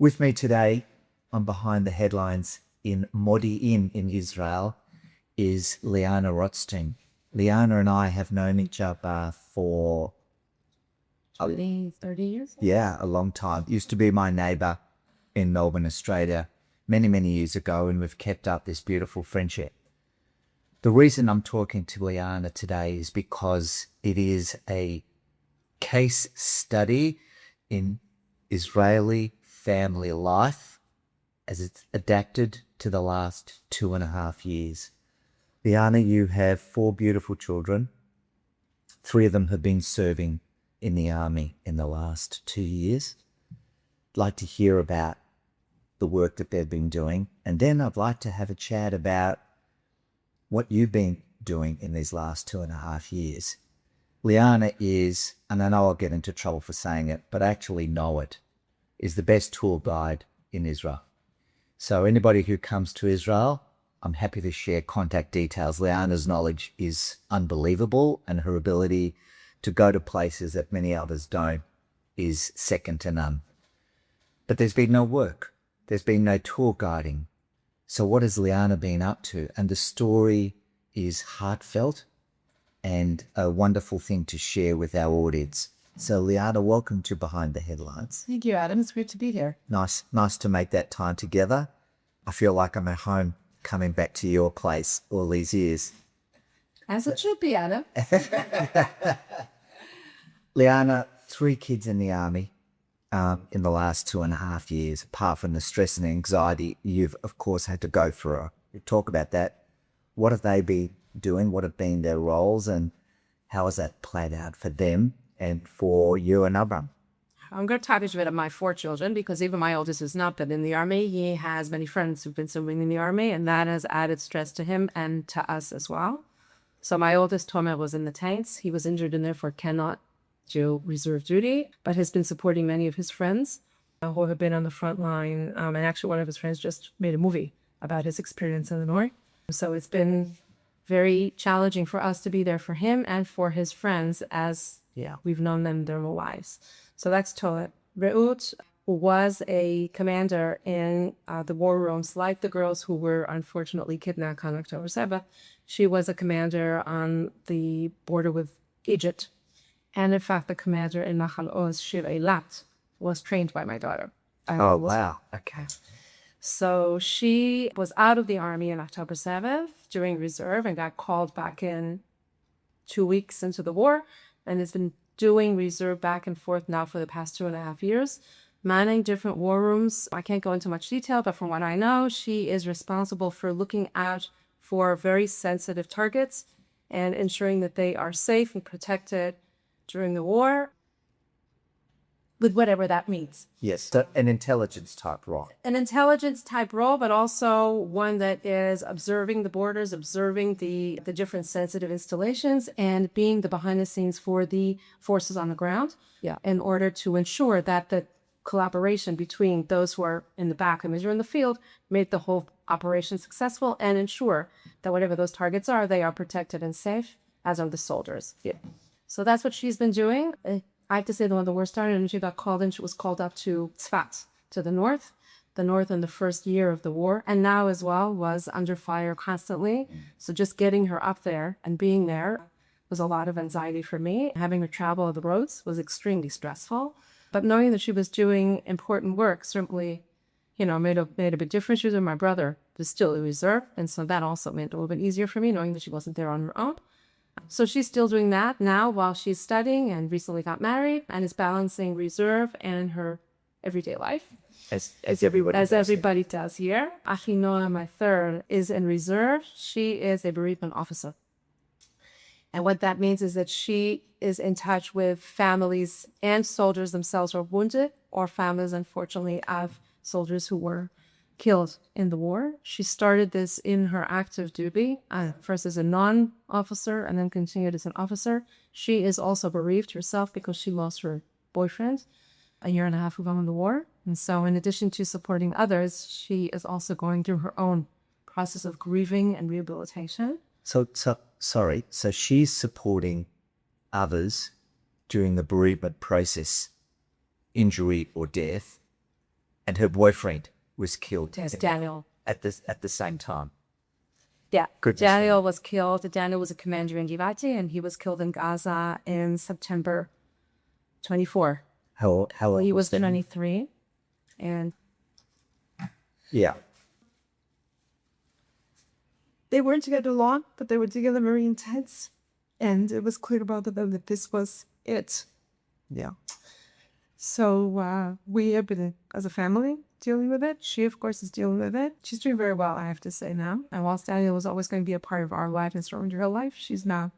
With me today on Behind the Headlines in Modiin in Israel is Lyana Rotstein. Lyana and I have known each other for 30 years? a long time. Used to be my neighbour in Melbourne, Australia, many, many years ago, and we've kept up this beautiful friendship. The reason I'm talking to Lyana today is because it is a case study in Israeli family life as it's adapted to the last 2.5 years. Lyana, you have 4 beautiful children. 3 of them have been serving in the army in the last 2 years. I'd like to hear about the work that they've been doing, and then I'd like to have a chat about what you've been doing in these last 2.5 years. Lyana is, and I know I'll get into trouble for saying it, but I actually know it, is the best tour guide in Israel. So anybody who comes to Israel, I'm happy to share contact details. Lyana's knowledge is unbelievable, and her ability to go to places that many others don't is second to none. But there's been no work. There's been no tour guiding. So what has Lyana been up to? And the story is heartfelt and a wonderful thing to share with our audience. So Lyana, welcome to Behind the Headlines. Thank you, Adam. It's great to be here. Nice to make that time together. I feel like I'm at home coming back to your place all these years. As it should be, Adam. Lyana, 3 kids in the army in the last 2.5 years. Apart from the stress and anxiety you've, of course, had to go through. We'll talk about that. What have they been doing? What have been their roles? And how has that played out for them and for you and Abram? I'm going to talk a bit about my 4 children because even my oldest has not been in the army. He has many friends who've been serving in the army, and that has added stress to him and to us as well. So my oldest, Tomer, was in the tanks. He was injured and therefore cannot do reserve duty, but has been supporting many of his friends who have been on the front line. And actually one of his friends just made a movie about his experience in the north. So it's been very challenging for us to be there for him and for his friends as we've known them their whole lives. So that's Tomer. Reut was a commander in the war rooms, like the girls who were unfortunately kidnapped on October 7th. She was a commander on the border with Egypt. And in fact, the commander in Nahal Oz, Shir Eilat, was trained by my daughter. Oh, wow. Okay. So she was out of the army on October 7th during reserve and got called back in 2 weeks into the war and has been doing reserve back and forth now for the past 2.5 years, manning different war rooms. I can't go into much detail, but from what I know, she is responsible for looking out for very sensitive targets and ensuring that they are safe and protected during the war, with whatever that means. Yes, so an intelligence type role. An intelligence type role, but also one that is observing the borders, observing the different sensitive installations, and being the behind the scenes for the forces on the ground in order to ensure that the collaboration between those who are in the back and those who are in the field made the whole operation successful and ensure that whatever those targets are, they are protected and safe, as are the soldiers. Yeah. So that's what she's been doing. I have to say the one of the worst started and she got called in. She was called up to Tzfat, to the north in the first year of the war. And now as well was under fire constantly. So just getting her up there and being there was a lot of anxiety for me. Having her travel the roads was extremely stressful. But knowing that she was doing important work certainly, made a big difference. She was with my brother, but still in reserve. And so that also made it a little bit easier for me, knowing that she wasn't there on her own. So she's still doing that now while she's studying and recently got married and is balancing reserve and her everyday life. As everybody does here. Achinoa, my third, is in reserve. She is a bereavement officer. And what that means is that she is in touch with families and soldiers themselves who are wounded or families, unfortunately, of soldiers who were killed in the war. She started this in her active duty, first as a non-officer and then continued as an officer. She is also bereaved herself because she lost her boyfriend a 1.5 years ago in the war. And so in addition to supporting others, she is also going through her own process of grieving and rehabilitation. So she's supporting others during the bereavement process, injury or death, and her boyfriend was killed Yes, Daniel. at the same time. Yeah, Goodness Daniel was killed. Daniel was a commander in Givati, and he was killed in Gaza in September 24. How old He was he? 23, and Yeah. They weren't together long, but they were together very intense. And it was clear about them that this was it. Yeah. So we have been, as a family, dealing with it. She, of course, is dealing with it. She's doing very well, I have to say now. And whilst Daniel was always going to be a part of our life and certainly her life, she's now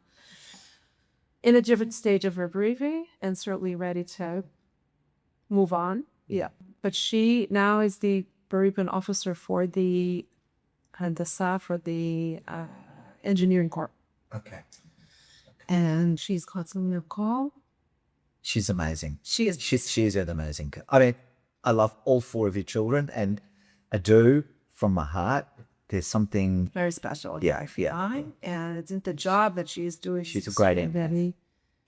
in a different stage of her grieving and certainly ready to move on. Yeah. But she now is the bereavement officer for the Handasa, for the engineering corps. Okay. And she's constantly on call. She's amazing. She is. She's an amazing. I mean, I love all four of your children, and I do from my heart. There's something Very special. Yeah, I feel. And it's the job that she is doing. She's a great so very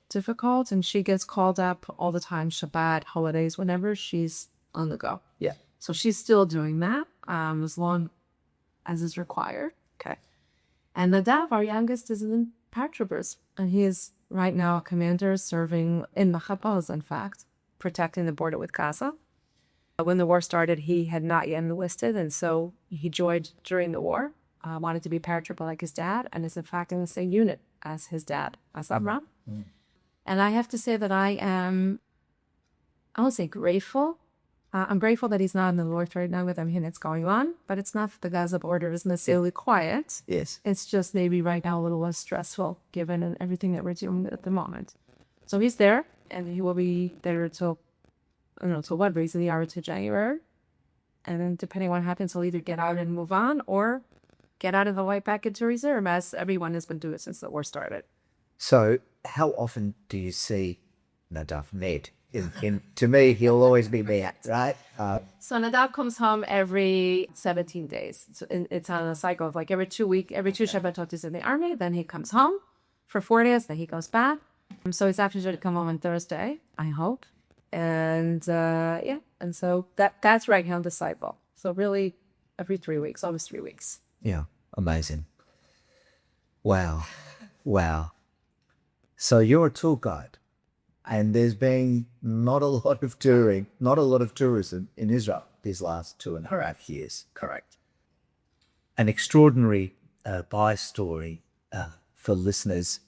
difficult. And she gets called up all the time, Shabbat, holidays, whenever she's on the go. Yeah. So she's still doing that as long as is required. Okay. And Nadav, our youngest, is in paratroopers. And he is right now a commander serving in Machabaz, in fact, protecting the border with Gaza. When the war started, he had not yet enlisted, and so he joined during the war, wanted to be paratrooper like his dad, and is in fact in the same unit as his dad, as Avram. And I have to say that I won't say grateful. I'm grateful that he's not in the north right now with everything that's going on, but it's not that the Gaza border is necessarily quiet. Yes. It's just maybe right now a little less stressful given everything that we're dealing with at the moment. So he's there, and he will be there until, I don't know, till what, raise the hour to January. And then depending on what happens, he'll either get out and move on or get out of the white back into reserve, as everyone has been doing since the war started. So, how often do you see Nadav Ned? To me, he'll always be Ned, right? So Nadav comes home every 17 days. So it's on a cycle of like every 2 weeks, every two Shabbatot is in the army, then he comes home for 4 days, then he goes back. So he's actually going to come home on Thursday, I hope. And and so that's right now the cycle. So really every 3 weeks, almost 3 weeks. Yeah, amazing. Wow. So you're a tour guide, and there's been not a lot of touring, not a lot of tourism in Israel these last 2.5 years. Correct. An extraordinary bias story for listeners.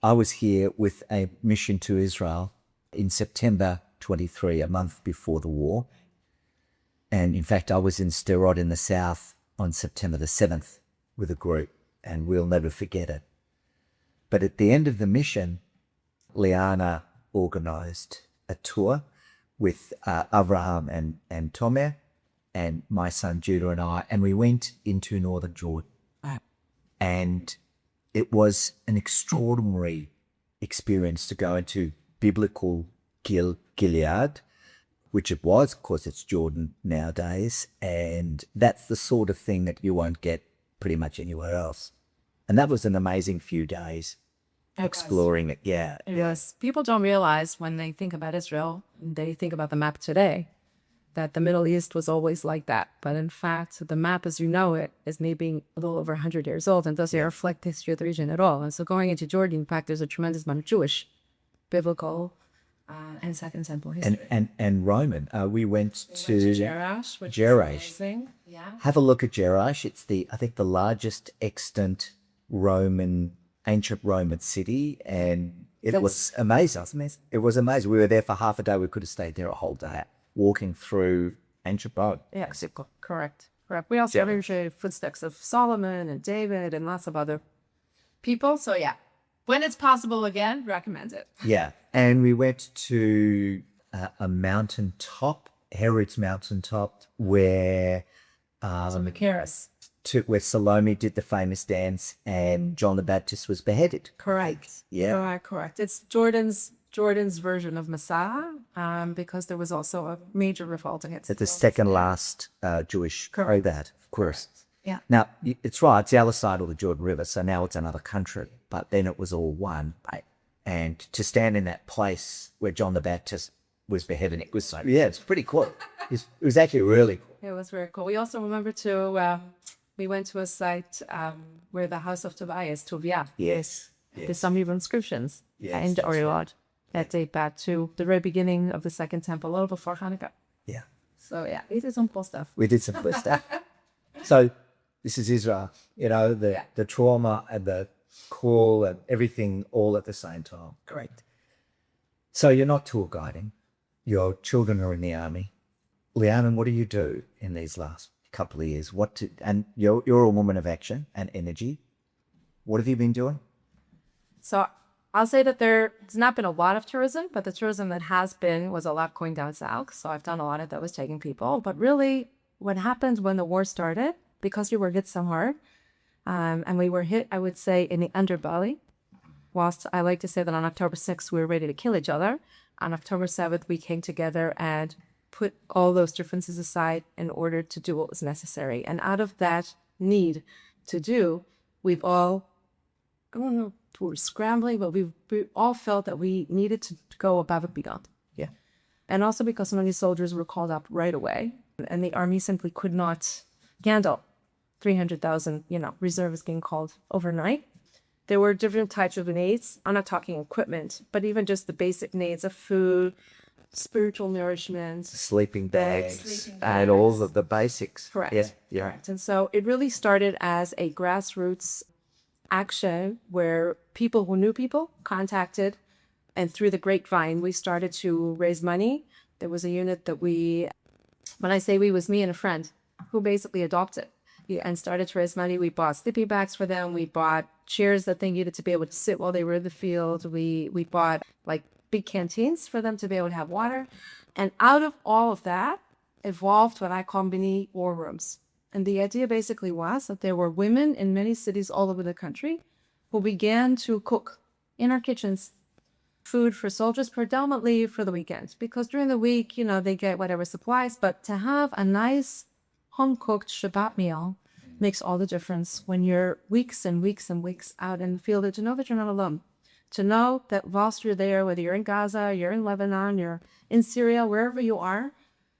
I was here with a mission to Israel in September 23, a month before the war. And in fact, I was in Sderot in the south on September the 7th with a group, and we'll never forget it. But at the end of the mission, Lyana organized a tour with Avraham and Tomer and my son Judah and I, and we went into northern Jordan. And it was an extraordinary experience to go into biblical Gilead, which it was, of course it's Jordan nowadays, and that's the sort of thing that you won't get pretty much anywhere else. And that was an amazing few days exploring it. Yeah. Yes. People don't realize when they think about Israel, they think about the map today, that the Middle East was always like that. But in fact, the map as you know it is maybe a little over 100 years old and doesn't reflect the history of the region at all. And so going into Jordan, in fact, there's a tremendous amount of Jewish, biblical, and Second Temple history. And Roman. We went to Jerash, which Jerash. is amazing. Yeah. Have a look at Jerash. It's I think the largest extant ancient Roman city, and it was amazing. It was amazing. We were there for half a day. We could have stayed there a whole day, walking through ancient Rome. Yeah, correct. We also have the footsteps of Solomon and David and lots of other people. So yeah, when it's possible again, recommend it. Yeah, and we went to a mountaintop, Herod's mountaintop, where Macaris. where Salome did the famous dance and John the Baptist was beheaded. Correct. Yeah. Correct. It's Jordan's version of Messiah, because there was also a major revolt against It's the second last Jewish that, of course. Yeah. Now, it's right, it's the other side of the Jordan River, so now it's another country, but then it was all one. Right? And to stand in that place where John the Baptist was beheaded. It was so, yeah, it's pretty cool. It was actually really cool. It was very cool. We also remember we went to a site where the house of Tobias, Tovia, Yes. there's some even inscriptions in the that's Oriot that date back to the very beginning of the Second Temple, a little before Hanukkah. Yeah. So yeah, it is some cool stuff. We did some good stuff. So this is Israel, the trauma and the cool and everything all at the same time. Correct. So you're not tour guiding. Your children are in the army. Lyana, what do you do in these last couple of years? And you're a woman of action and energy. What have you been doing? So I'll say that there's not been a lot of tourism, but the tourism that has been was a lot going down south. So I've done a lot of that was taking people. But really, what happened when the war started, because we were hit so hard, and we were hit, I would say, in the underbelly. Whilst I like to say that on October 6th, we were ready to kill each other. On October 7th, we came together and put all those differences aside in order to do what was necessary. And out of that need to do, we've all, I don't know, we're scrambling, but we all felt that we needed to go above and beyond. Yeah. And also because some of these soldiers were called up right away, and the army simply could not handle 300,000, reservists getting called overnight. There were different types of needs. I'm not talking equipment, but even just the basic needs of food, spiritual nourishment, Sleeping bags, and all of the basics. Correct. Yeah. Correct. And so it really started as a grassroots action where people who knew people contacted, and through the grapevine, we started to raise money. There was a unit that when I say we, was me and a friend who basically adopted and started to raise money. We bought sleeping bags for them. We bought chairs that they needed to be able to sit while they were in the field. We bought like big canteens for them to be able to have water. And out of all of that evolved what I call mini war rooms. And the idea basically was that there were women in many cities all over the country who began to cook in our kitchens food for soldiers, predominantly for the weekends, because during the week, they get whatever supplies, but to have a nice home-cooked Shabbat meal makes all the difference when you're weeks and weeks and weeks out in the field, to know that you're not alone, to know that whilst you're there, whether you're in Gaza, you're in Lebanon, you're in Syria, wherever you are,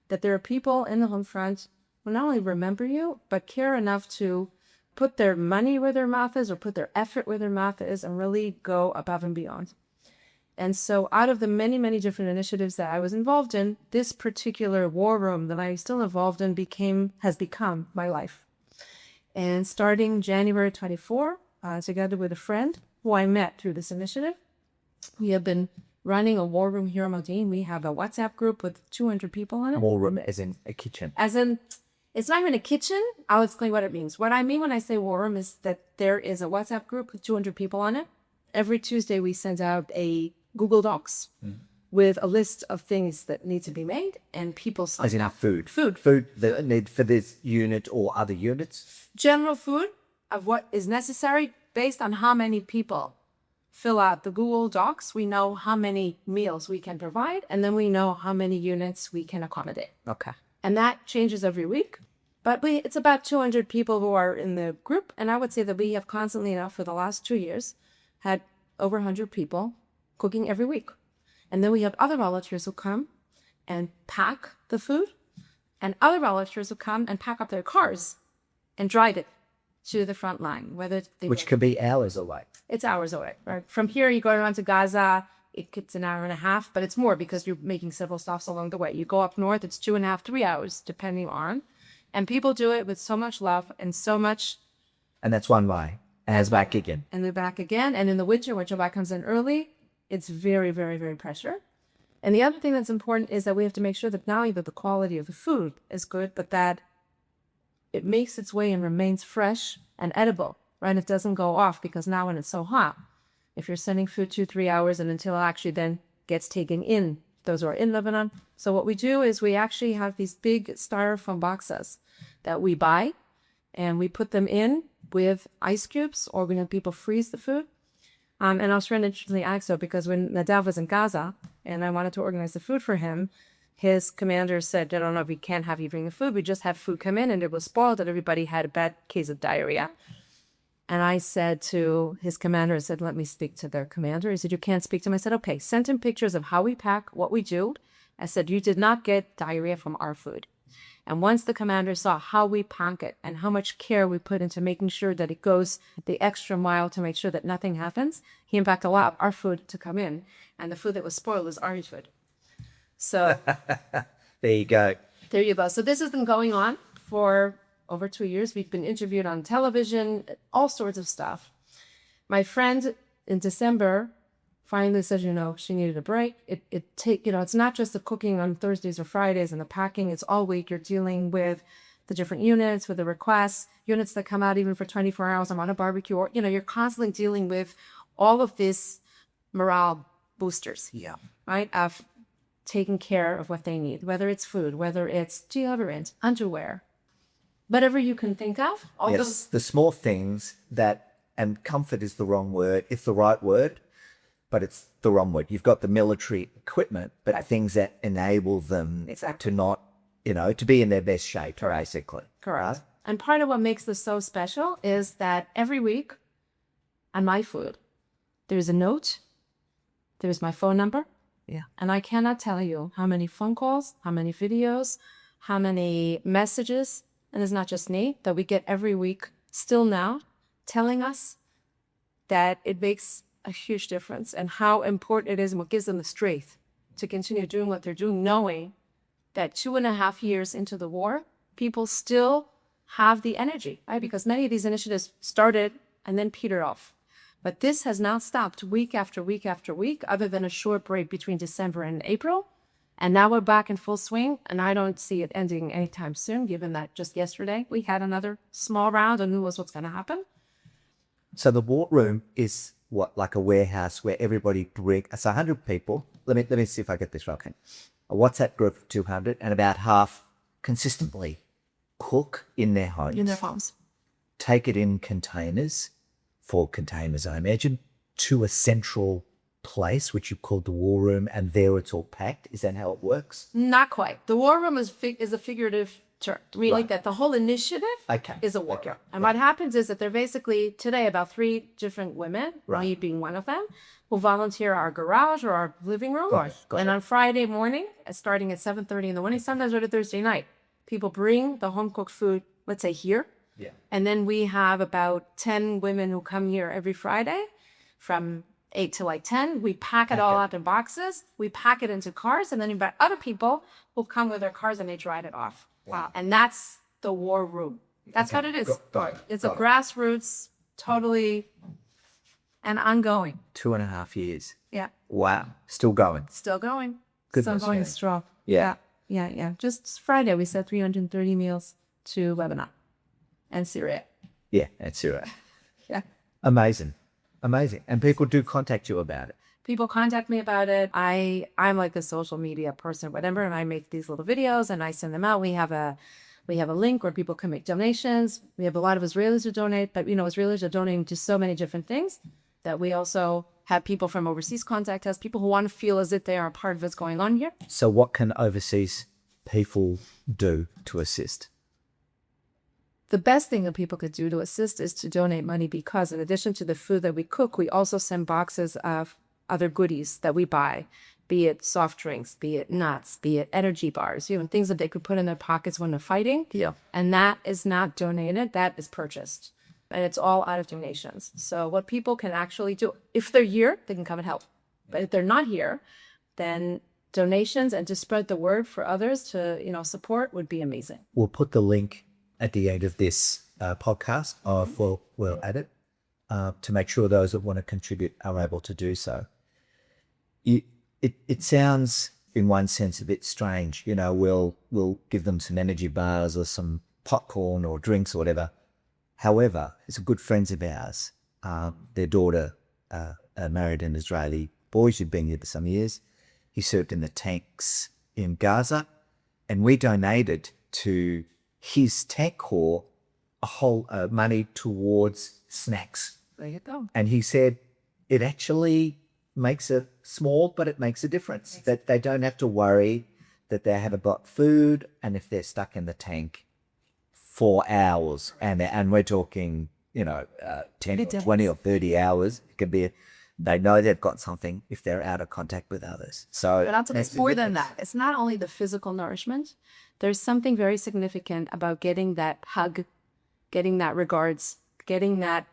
that there are people in the home front who not only remember you, but care enough to put their money where their mouth is or put their effort where their mouth is and really go above and beyond. And so out of the many, many different initiatives that I was involved in, this particular war room that I'm still involved in has become my life. And starting January 24, together with a friend who I met through this initiative, we have been running a war room here in Modiin. We have a WhatsApp group with 200 people on it. War room as in a kitchen. As in, it's not even a kitchen. I'll explain what it means. What I mean when I say war room is that there is a WhatsApp group with 200 people on it. Every Tuesday, we send out a Google Docs with a list of things that need to be made, and people sign As in our food. Food. Food that need for this unit or other units. General food of what is necessary based on how many people fill out the Google Docs. We know how many meals we can provide, and then we know how many units we can accommodate. Okay. And that changes every week. But it's about 200 people who are in the group, and I would say that we have constantly now for the last 2 years had over 100 people cooking every week. And then we have other volunteers who come and pack the food, and other volunteers who come and pack up their cars and drive it to the front line, Which could be hours away. It's hours away, right? From here, you go around to Gaza, it's an hour and a half, but it's more because you're making several stops along the way. You go up north, it's 2.5, 3 hours, depending on. And people do it with so much love and so much. And that's one way. And it's back again. And they're back again. And in the winter, when Shabbat comes in early, it's very, very, very pressure. And the other thing that's important is that we have to make sure that not only that the quality of the food is good, but that it makes its way and remains fresh and edible, right? It doesn't go off, because now when it's so hot, if you're sending food 2-3 hours and until it actually then gets taken in, those who are in Lebanon. So what we do is we actually have these big styrofoam boxes that we buy, and we put them in with ice cubes, or we have people freeze the food. And I was trying to interestingly ask so, because when Nadav was in Gaza and I wanted to organize the food for him, his commander said, I don't know if we can't have you bring the food. We just have food come in, and it was spoiled, and everybody had a bad case of diarrhea. And I said to his commander, I said, let me speak to their commander. He said, you can't speak to him. I said, okay, send him pictures of how we pack, what we do, I said, you did not get diarrhea from our food. And once the commander saw how we pack it and how much care we put into making sure that it goes the extra mile to make sure that nothing happens, he in fact allowed our food to come in. And the food that was spoiled was Ari's food. So There you go. there you go. So this has been going on for over 2 years. We've been interviewed on television, all sorts of stuff. My friend in December finally said, she needed a break. It's not just the cooking on Thursdays or Fridays and the packing. It's all week. You're dealing with the different units, with the requests, units that come out even for 24 hours. I'm on a barbecue, or, you're constantly dealing with all of this morale boosters. Yeah. Right? Of taking care of what they need, whether it's food, whether it's deodorant, underwear, whatever you can think of. All Yes, those. the small things that, and comfort is the wrong word. It's the right word, but it's the wrong word. You've got the military equipment, but things that enable them to not, to be in their best shape, basically. Correct. And part of what makes this so special is that every week on my food, there's a note, there's my phone number. Yeah. And I cannot tell you how many phone calls, how many videos, how many messages, and it's not just me, that we get every week still now telling us that it makes a huge difference and how important it is and what gives them the strength to continue doing what they're doing, knowing that 2.5 years into the war, people still have the energy, right? Because many of these initiatives started and then petered off. But this has not stopped week after week after week, other than a short break between December and April. And now we're back in full swing, and I don't see it ending anytime soon, given that just yesterday we had another small round and who knows what's going to happen. So the war room is what, like a warehouse where everybody so 100 people. Let me see if I get this right. Okay. A WhatsApp group of 200, and about half consistently cook in their homes. In their farms. Take it in containers, 4 containers, I imagine, to a central place, which you called the war room, and there it's all packed. Is that how it works? Not quite. The war room is a figurative term. Meaning that the whole initiative is a war room. And what happens is that they're basically, today, about 3 different women, me being one of them, who volunteer our garage or our living room. Got it. On Friday morning, starting at 7:30 in the morning, sometimes on a Thursday night, people bring the home-cooked food, let's say here. Yeah. And then we have about 10 women who come here every Friday from 8 to like 10. We pack it all out in boxes. We pack it into cars, and then you invite other people who come with their cars and they drive it off. Wow. And that's the war room. That's what it is. It's a grassroots, totally, and ongoing. 2.5 years. Yeah. Wow. Still going. Still going. Goodness Still going me. strong. Yeah. Yeah. Just Friday, we sent 330 meals to Lebanon and Syria. Yeah, that's right. Yeah. Amazing. And people do contact you about it. People contact me about it. I'm like a social media person, whatever, and I make these little videos and I send them out. We have a link where people can make donations. We have a lot of Israelis who donate, but Israelis are donating to so many different things that we also have people from overseas contact us, people who want to feel as if they are a part of what's going on here. So what can overseas people do to assist? The best thing that people could do to assist is to donate money, because in addition to the food that we cook, we also send boxes of other goodies that we buy, be it soft drinks, be it nuts, be it energy bars, things that they could put in their pockets when they're fighting. Yeah. And that is not donated, that is purchased. And it's all out of donations. So what people can actually do, if they're here, they can come and help. But if they're not here, then donations and to spread the word for others to, support would be amazing. We'll put the link at the end of this podcast, we'll add it to make sure those that want to contribute are able to do so. It sounds, in one sense, a bit strange. We'll give them some energy bars or some popcorn or drinks or whatever. However, it's good friends of ours. Their daughter married an Israeli boy. She'd been here for some years. He served in the tanks in Gaza, and we donated to his tank corps a whole money towards snacks. There you go. And he said it actually makes it small, but it makes a difference. That they don't have to worry that they haven't got food, and if they're stuck in the tank for hours, and we're talking, 10 or 20 or 30 hours, it could be They know they've got something if they're out of contact with others. So But it's more than that. It's not only the physical nourishment. There's something very significant about getting that hug, getting that regards, getting that,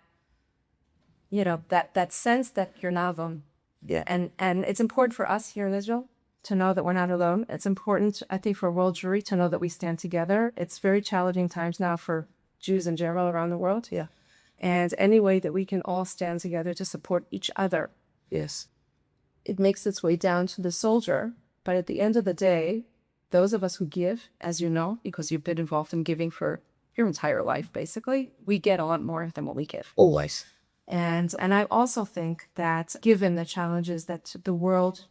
that sense that you're not alone. Yeah. And it's important for us here in Israel to know that we're not alone. It's important, I think, for world Jewry to know that we stand together. It's very challenging times now for Jews in general around the world. Yeah. And any way that we can all stand together to support each other. Yes. It makes its way down to the soldier. But at the end of the day, those of us who give, as you know, because you've been involved in giving for your entire life, basically, we get a lot more than what we give. Always. And I also think that given the challenges that the world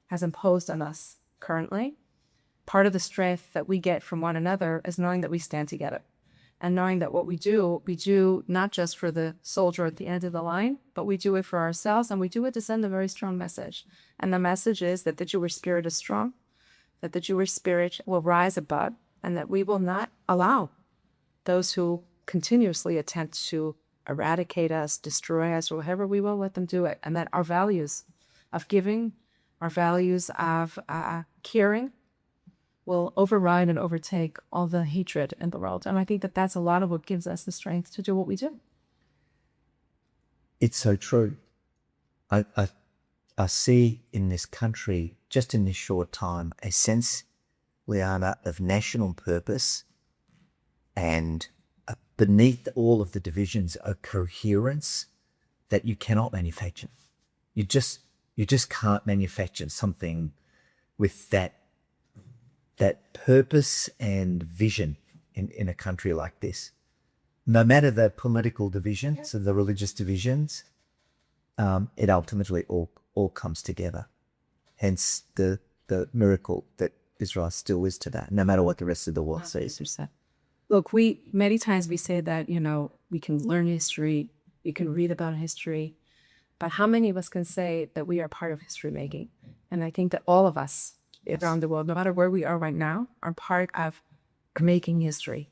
has imposed on us currently, part of the strength that we get from one another is knowing that we stand together. And knowing that what we do not just for the soldier at the end of the line, but we do it for ourselves, and we do it to send a very strong message. And the message is that the Jewish spirit is strong, that the Jewish spirit will rise above, and that we will not allow those who continuously attempt to eradicate us, destroy us, or whatever, we will let them do it. And that our values of giving, our values of caring, will override and overtake all the hatred in the world. And I think that that's a lot of what gives us the strength to do what we do. It's so true. I see in this country, just in this short time, a sense, Lyana, of national purpose, and beneath all of the divisions, a coherence that you cannot manufacture. You just can't manufacture something with that purpose and vision in a country like this. No matter the political divisions or the religious divisions, it ultimately all comes together. Hence the miracle that Israel still is today, no matter what the rest of the world sees. Look, many times we say that, we can learn history, we can read about history, but how many of us can say that we are part of history making? And I think that all of us around the world, no matter where we are right now, are part of making history.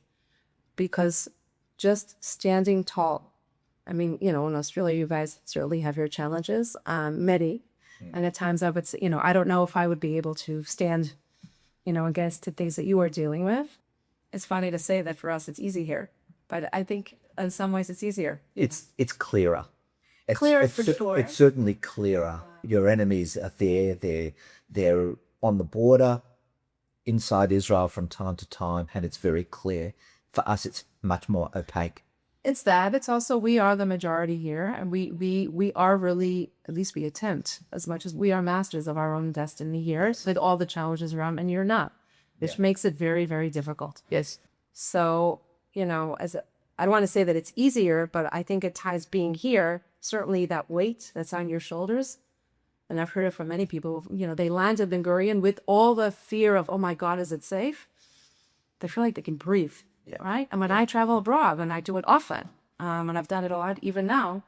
Because just standing tall, I mean, in Australia, you guys certainly have your challenges, many. And at times I would say, I don't know if I would be able to stand, against the things that you are dealing with. It's funny to say that for us, it's easy here. But I think in some ways it's easier. It's clearer. Clearer for sure. It's certainly clearer. Your enemies are there. They're on the border inside Israel from time to time, and it's very clear. For us, it's much more opaque. It's that. It's also we are the majority here, and we are really, at least we attempt, as much as we are masters of our own destiny here, with all the challenges around, and you're not, which makes it very, very difficult. Yes. So, I don't want to say that it's easier, but I think at times being here, certainly that weight that's on your shoulders, and I've heard it from many people, they land in Ben Gurion with all the fear of, oh my God, is it safe? They feel like they can breathe, right? And when I travel abroad, and I do it often, and I've done it a lot, even now,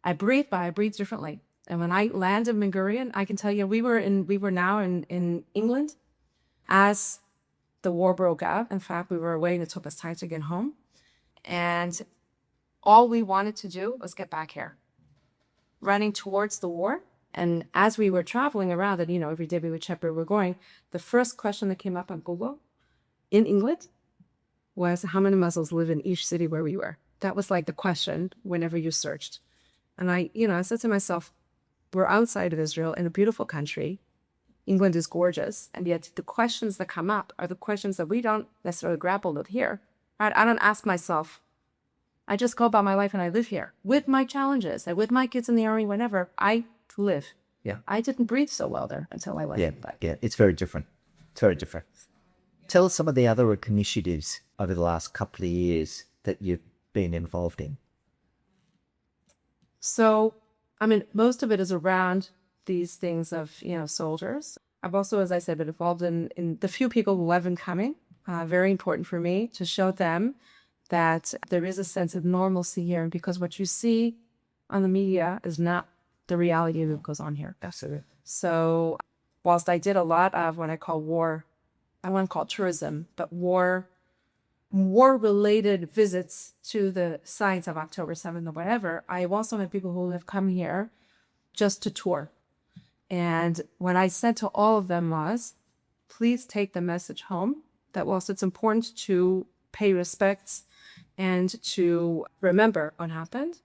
I breathe, but I breathe differently. And when I land in Ben Gurion, I can tell you, we were now in England as the war broke out. In fact, we were away and it took us time to get home. And all we wanted to do was get back here, running towards the war. And as we were traveling around, and every day we would check where we're going, the first question that came up on Google in England was how many Muslims live in each city where we were. That was like the question whenever you searched. And I said to myself, we're outside of Israel in a beautiful country. England is gorgeous. And yet the questions that come up are the questions that we don't necessarily grapple with here. Right? I don't ask myself. I just go about my life and I live here with my challenges and with my kids in the army, whenever I live. Yeah. I didn't breathe so well there until I went back. Yeah, it's very different. It's very different. Tell us some of the other initiatives over the last couple of years that you've been involved in. So, most of it is around these things of, soldiers. I've also, as I said, been involved in the few people who have been coming. Very important for me to show them that there is a sense of normalcy here. And because what you see on the media is not the reality of what goes on here. Absolutely. So whilst I did a lot of what I call war, I wouldn't call it tourism, but war-related visits to the sites of October 7th or whatever, I've also had people who have come here just to tour. And what I said to all of them was, please take the message home that whilst it's important to pay respects and to remember what happened,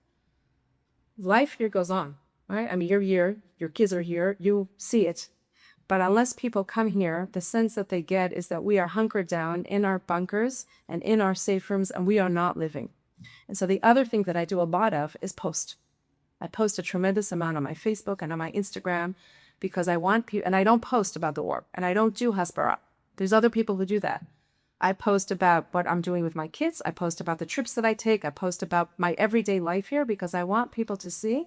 life here goes on, right? I mean, you're here, your kids are here, you see it. But unless people come here, the sense that they get is that we are hunkered down in our bunkers and in our safe rooms, and we are not living. And so the other thing that I do a lot of is post. I post a tremendous amount on my Facebook and on my Instagram because I want people, and I don't post about the war, and I don't do hasbara. There's other people who do that. I post about what I'm doing with my kids. I post about the trips that I take. I post about my everyday life here because I want people to see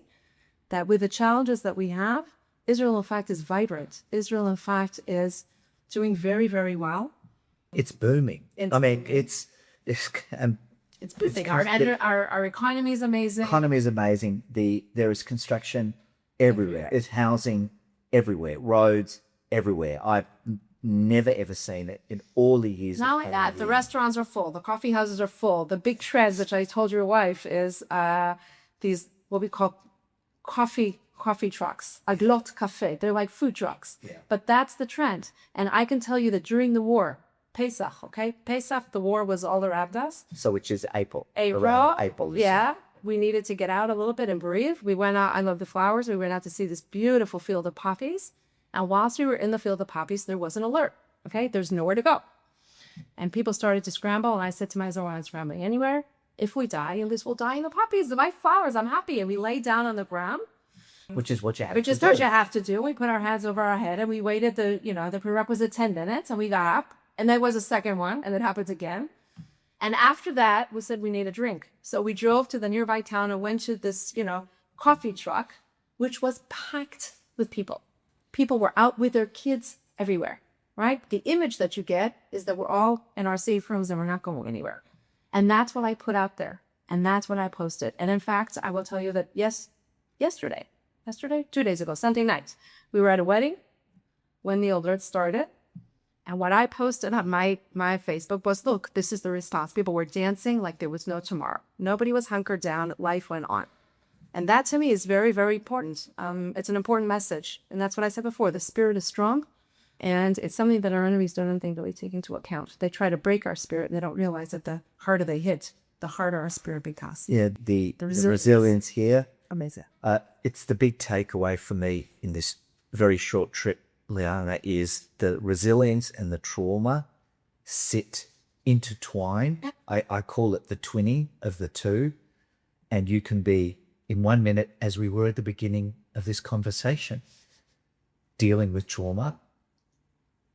that with the challenges that we have, Israel, in fact, is vibrant. Israel, in fact, is doing very, very well. It's booming. It's booming. Our economy is amazing. Economy is amazing. There is construction everywhere. There's housing everywhere. Roads everywhere. I've never ever seen it in all the years. Not only that, the restaurants are full. The coffee houses are full. The big trends, which I told your wife, is these what we call coffee trucks, aglot cafe. They're like food trucks. Yeah. But that's the trend. And I can tell you that during the war, Pesach, okay? Pesach, the war was all around us. So which is April. April. April. Yeah. We needed to get out a little bit and breathe. We went out. I love the flowers. We went out to see this beautiful field of poppies. And whilst we were in the field of poppies, there was an alert. Okay? There's nowhere to go. And people started to scramble. And I said to myself, I'm not scrambling anywhere. If we die, at least we'll die in the poppies. My flowers, I'm happy. And we lay down on the ground. Which is what you have Which to is do. what you have to do. We put our hands over our head and we waited the prerequisite 10 minutes and we got up. And there was a second one and it happened again. And after that, we said we need a drink. So we drove to the nearby town and went to this, coffee truck, which was packed with people. People were out with their kids everywhere, right? The image that you get is that we're all in our safe rooms and we're not going anywhere. And that's what I put out there. And that's what I posted. And in fact, I will tell you that yesterday, 2 days ago, Sunday night, we were at a wedding when the alert started. And what I posted on my Facebook was, look, this is the response. People were dancing like there was no tomorrow. Nobody was hunkered down. Life went on. And that to me is very, very important. It's an important message. And that's what I said before. The spirit is strong. And it's something that our enemies don't think that we take into account. They try to break our spirit and they don't realize that the harder they hit, the harder our spirit becomes. Yeah, the resilience here. Amazing. It's the big takeaway for me in this very short trip, Lyana, is the resilience and the trauma sit intertwined. I call it the twinning of the two. And you can be in 1 minute, as we were at the beginning of this conversation, dealing with trauma.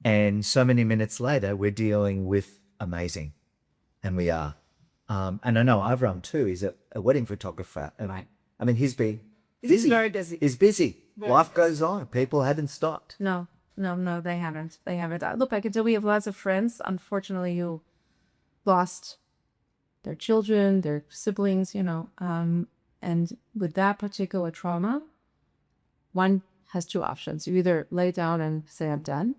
And so many minutes later, we're dealing with amazing. And we are. And I know Avram too is a wedding photographer. And Right. I mean, he's been He's very busy. He's busy. Life goes on. People haven't stopped. No, they haven't. Look, I can tell we have lots of friends, unfortunately, who lost their children, their siblings, and with that particular trauma, one has two options. You either lay down and say, I'm done,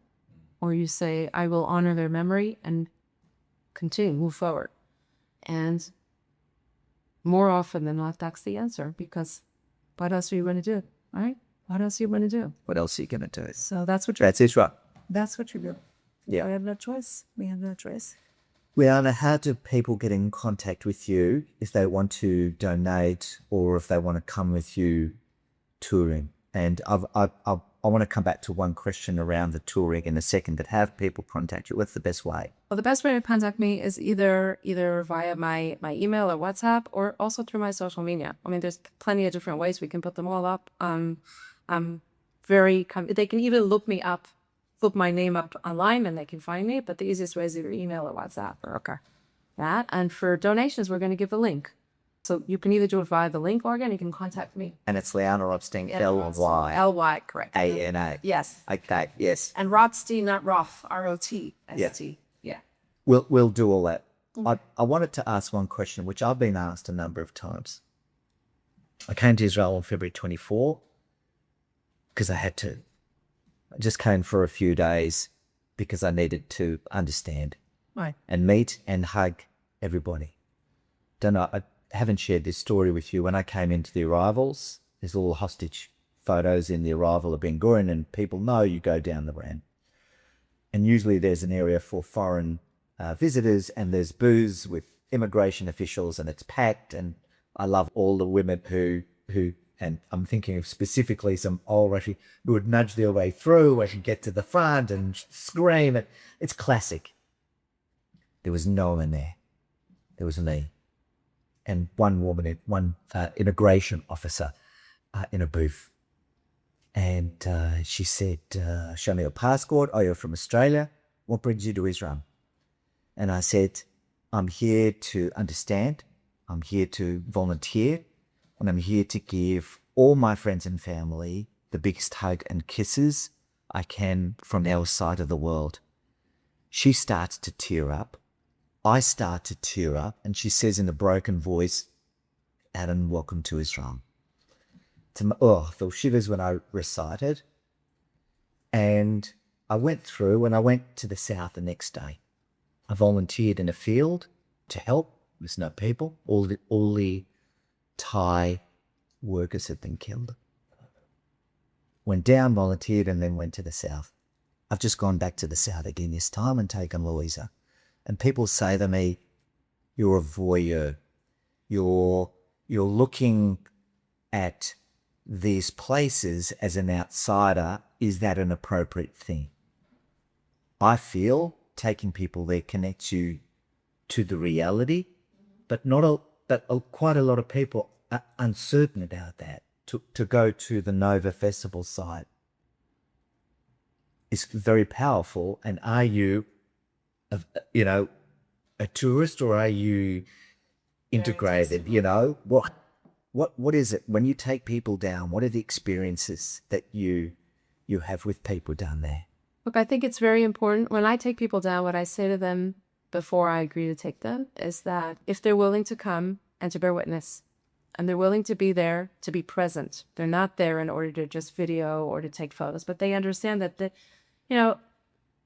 or you say, I will honor their memory and continue, move forward. And more often than not, that's the answer, because what else are you going to do, right? What else are you going to do? What else are you going to do? So that's what you That's Israel. That's what you do. Yeah. We have no choice. Lyana, how do people get in contact with you if they want to donate or if they want to come with you touring? And I want to come back to one question around the touring in a second, but have people contact you? What's the best way? Well, the best way to contact me is either via my email or WhatsApp, or also through my social media. I mean, there's plenty of different ways. We can put them all up. They can even look my name up online and they can find me, but the easiest way is either email or WhatsApp. Okay. That. And for donations, we're going to give a link. So you can either do it via the link, or again, you can contact me. And it's Lyana Rotstein, L-Y. L-Y, correct. A-N-A. Yes. Okay, yes. And Rotstein, not Roth, R-O-T-S-T. Yeah. We'll do all that. I wanted to ask one question, which I've been asked a number of times. I came to Israel on February 24 because I just came for a few days because I needed to understand and meet and hug everybody. Don't know, I haven't shared this story with you. When I came into the arrivals, there's a little hostage photos in the arrival of Ben Gurion, and people know you go down the ramp. And usually there's an area for foreign visitors, and there's booths with immigration officials, and it's packed. And I love all the women who, and I'm thinking of specifically some old refugees who would nudge their way through and get to the front and scream. It's classic. There was no one there. There was me and one woman, one immigration officer in a booth. And she said, show me your passport. Oh, you're from Australia. What brings you to Israel? And I said, I'm here to understand. I'm here to volunteer. And I'm here to give all my friends and family the biggest hug and kisses I can from our side of the world. She starts to tear up. I start to tear up. And she says in a broken voice, Adam, welcome to Israel. I felt shivers when I recited. And I went through and I went to the south the next day. I volunteered in a field to help. There's no people. All the Thai workers had been killed. Went down, volunteered, and then went to the south. I've just gone back to the south again this time and taken Louisa. And people say to me, you're a voyeur. You're looking at these places as an outsider. Is that an appropriate thing? I feel taking people there connects you to the reality, but quite a lot of people are uncertain about that. To go to the Nova Festival site is very powerful. And are you, a tourist, or are you integrated? What is it when you take people down? What are the experiences that you have with people down there? Look, I think it's very important. When I take people down, what I say to them before I agree to take them is that if they're willing to come and to bear witness, and they're willing to be there, to be present, they're not there in order to just video or to take photos, but they understand that,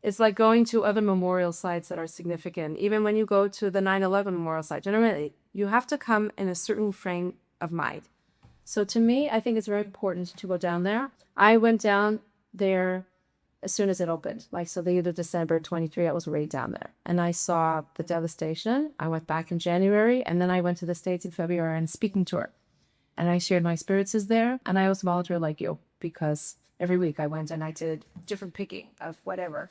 it's like going to other memorial sites that are significant. Even when you go to the 9/11 memorial site, generally, you have to come in a certain frame of mind. So to me, I think it's very important to go down there. I went down there as soon as it opened. So the year of December 23, I was already down there. And I saw the devastation. I went back in January, and then I went to the States in February on a speaking tour. And I shared my experiences there. And I was a volunteer like you, because every week I went and I did different picking of whatever,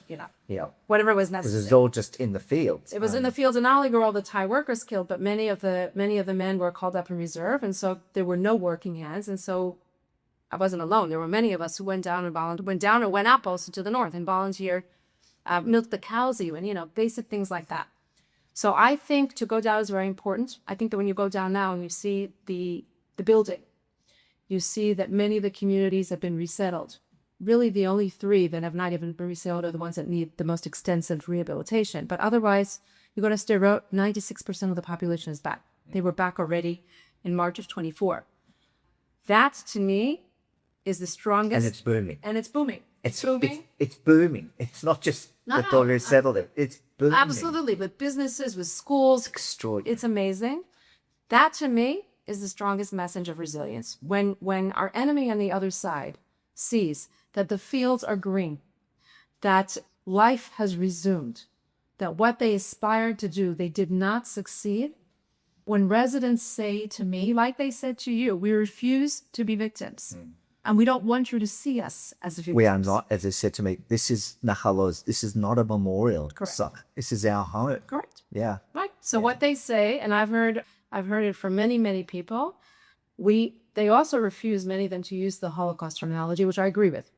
whatever was necessary. Because it's all just in the fields. It was in the fields, and not only were all the Thai workers killed, but many of the men were called up in reserve. And so there were no working hands. And so I wasn't alone. There were many of us who went down and went up also to the north and volunteered, milked the cows even, basic things like that. So I think to go down is very important. I think that when you go down now and you see the building, you see that many of the communities have been resettled. Really, the only 3 that have not even been resettled are the ones that need the most extensive rehabilitation. But otherwise, you go to State Road, 96% of the population is back. They were back already in March of 24. That, to me, is the strongest. And it's booming. It's booming. It's booming. It's not just the people who settled it. It's booming. Absolutely. With businesses, with schools. Extraordinary. It's amazing. That, to me, is the strongest message of resilience. When our enemy on the other side sees that the fields are green, that life has resumed, that what they aspired to do, they did not succeed. When residents say to me, like they said to you, we refuse to be victims. And we don't want you to see us as victims. We are not, as they said to me, this is Nahal Oz. This is not a memorial. Correct. So this is our home. Correct. Yeah. Right. So what they say, and I've heard it from many, many people, they also refuse, many of them, to use the Holocaust terminology, which I agree with.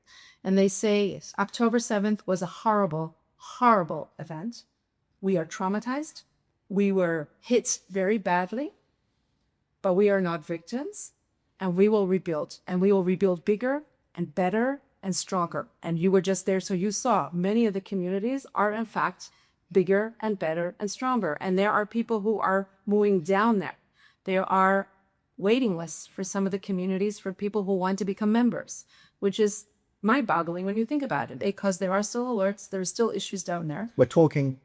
And they say October 7th was a horrible, horrible event. We are traumatized. We were hit very badly, but we are not victims. And we will rebuild, and we will rebuild bigger and better and stronger. And you were just there, so you saw many of the communities are, in fact, bigger and better and stronger. And there are people who are moving down there. There are waiting lists for some of the communities for people who want to become members, which is mind-boggling when you think about it, because there are still alerts, there are still issues down there. We're talking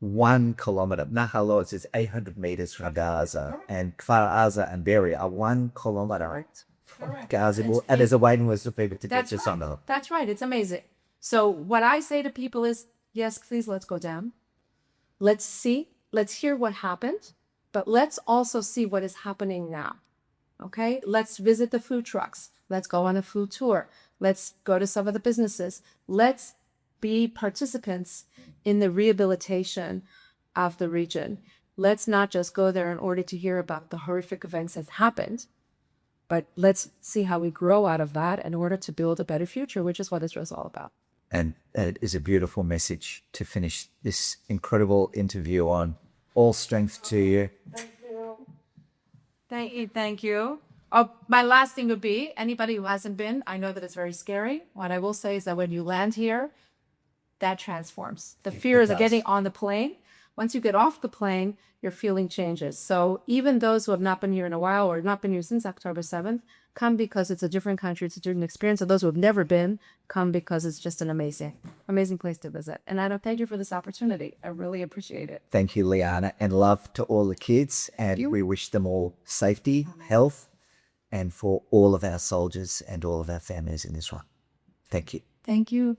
1 kilometer. Nahal Oz is 800 meters from Gaza, and Kfar Aza and Beria are 1 kilometer Gaza, and there's a waiting list of people to get That's to right. some of them. That's right. It's amazing. So what I say to people is, yes, please, let's go down. Let's see. Let's hear what happened. But let's also see what is happening now. Okay? Let's visit the food trucks. Let's go on a food tour. Let's go to some of the businesses. Let's be participants in the rehabilitation of the region. Let's not just go there in order to hear about the horrific events that happened, but let's see how we grow out of that in order to build a better future, which is what Israel's all about. And it is a beautiful message to finish this incredible interview on. All strength to you. Thank you. Thank you. Oh, my last thing would be, anybody who hasn't been, I know that it's very scary. What I will say is that when you land here, that transforms. The fear is of getting on the plane. Once you get off the plane, your feeling changes. So even those who have not been here in a while or not been here since October 7th, come because it's a different country, it's a different experience. And those who have never been, come because it's just an amazing place to visit. And I don't thank you for this opportunity. I really appreciate it. Thank you, Lyana, and love to all the kids. And we wish them all safety, health, and for all of our soldiers and all of our families in Israel. Thank you. Thank you.